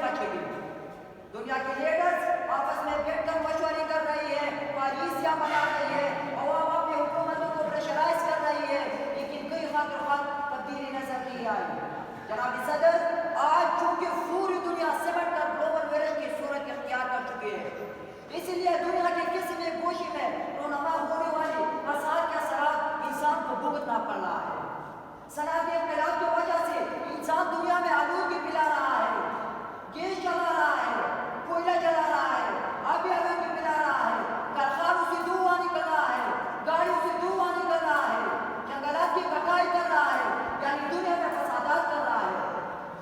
بچے گی. دنیا کے لیڈرز آپس میں بیٹھ کر مشورے کر رہی ہے, پالیسیاں بنا رہی ہے, عوام اپنی حکومتوں کو پریشرائز کر رہی ہے, لیکن کوئی خاطر تبدیلی نظر نہیں آئی. جناب صدر, آج چونکہ پوری دنیا سمٹ کر گلوبل وائرس کی صورت اختیار کر چکی ہے, اس لیے دنیا کے کسی بھی گوشے میں رونما ہونے والی فساد کے اثرات انسان کو بھگتنا پڑ رہا ہے. صنعتی انقلاب کی وجہ سے انسان دنیا میں آلودگی پھیلا رہا ہے, گیس جلا رہا ہے, کوئلہ جلا رہا ہے, آبی آلودگی پھیلا رہا ہے, کارخانوں سے دھواں نکل رہا ہے, گاڑیوں سے دھواں نکل رہا ہے, جنگلات کی کٹائی کر رہا ہے, یعنی دنیا میں فسادات کر رہا ہے.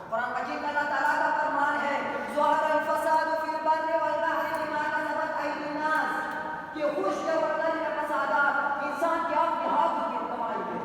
قرآن مجید میں اللہ تعالیٰ کا فرمان ہے, ظہر الفساد فی البر والبحر بما کسبت ایدی الناس, کہ خشک اور تری میں فسادات انسان کے اپنے ہاتھوں کی کمائی ہے.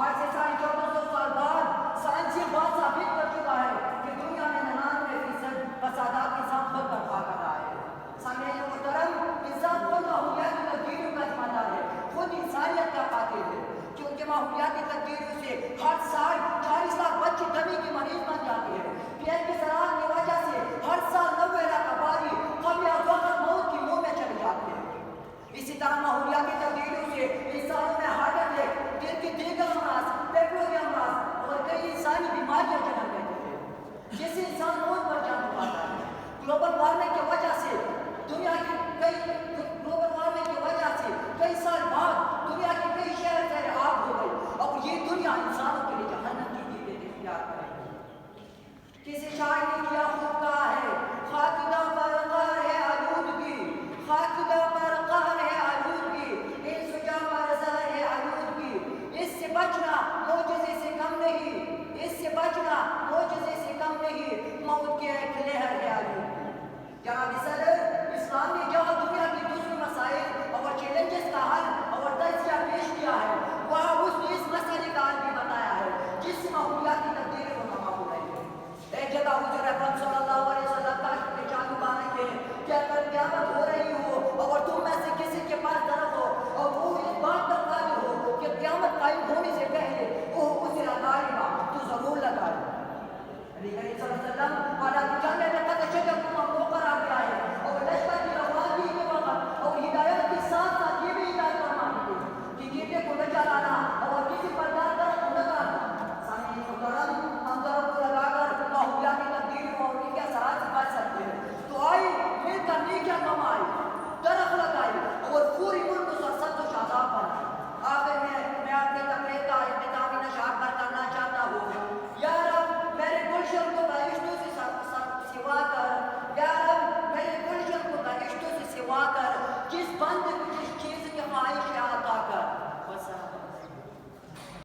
آج سے 1450 سال بعد سائنسی بات ثابت کر چکا ہے کہ دنیا میں 99% فسادات انسان خود برپا کر رہا ہے. سامعین محترم, انسان خود ماحولیاتی تبدیلیوں کا ذمہ دار ہے, خود انسانیت کا قاتل ہے, کیونکہ ماحولیاتی تبدیلیوں سے ہر سال 40 لاکھ بچے دمی کی مریض بن جاتی ہے. پیٹ کی زراعت کی وجہ سے ہر سال 90 لاکھ آبادی قبل از وقت موت کی منہ میں چلی جاتی ہے. اسی طرح ماحولیاتی تبدیلیوں سے انسانوں میں ہارٹ اٹیک, دل کی دیگر امراض, پیٹوں کے امراض اور کئی انسانی بیماریاں جنم لیتی ہیں, جس سے انسان موت پر جان پاتا ہے. گلوبل وارمنگ کی وجہ سے کئی سال بعد دنیا کی کئی شہر زیر آب ہو گئی, اور یہ دنیا انسانوں کے لیے جہنم کی چیزیں اختیار کرے گی. کسی شاعر نے کیا خوب کہا ہے, خاکدہ پر قہر ہے آلودگی, خاکدہ پر قہر ہے آلودگی, ان سجا پر زہر ہے آلودگی, اس سے بچنا معجزے سے کم نہیں, اس سے بچنا معجزے سے کم نہیں, موت کے ایک لہر ہے آلودگی. جناب صدر, اسلام نے جہاں دنیا کی دوسرے مسائل اور چیلنجز کا حل اور تجزیہ پیش کیا ہے, وہاں اس نے اس مسئلے کا حل بھی بتایا ہے جس سے ماحولیاتی تبدیلی رونما ہو رہی ہے. ایک جگہ حضور اکرم صلی اللہ علیہ وسلم کا نشان مبارک ہے کہ اگر قیامت ہو رہی ہو اور تم میں سے کسی کے پاس درخت ہو اور وہ اس بات پر قادر ہو کہ قیامت قائم ہونے سے پہلے وہ اسے لگائے گا, تو ضرور لگائے گا. نبی کریم صلی اللہ علیہ وسلم حالات جاننے میں قد شجرکم موقع آ گیا ہے, اور لشکر کی روانی کے وقت اور ہدایت کے ساتھ ساتھ یہ بھی ہدایت فرمائی ہے کہ گیٹے کو نہ جلانا اور کسی پردار درخت کو نہ کاٹنا. سامعین محترم, ہم درخت کو لگا کر ماحولیاتی تبدیلیوں اور ان کے اثرات سے بچ سکتے ہیں. تو آئیے مل کر نیکیاں کمائیں, درخت لگائیں اور پوری ملک کو سرسبز و شاداب بنائیں. آخر میں اپنی تقریر کا اختتامی نشان پر کرنا چاہتا ہوں, یا رب میرے گلشن کو بہشتوں سے سوا کر, یا رب میرے گلشن کو بہشتوں سے سوا کر, جس بند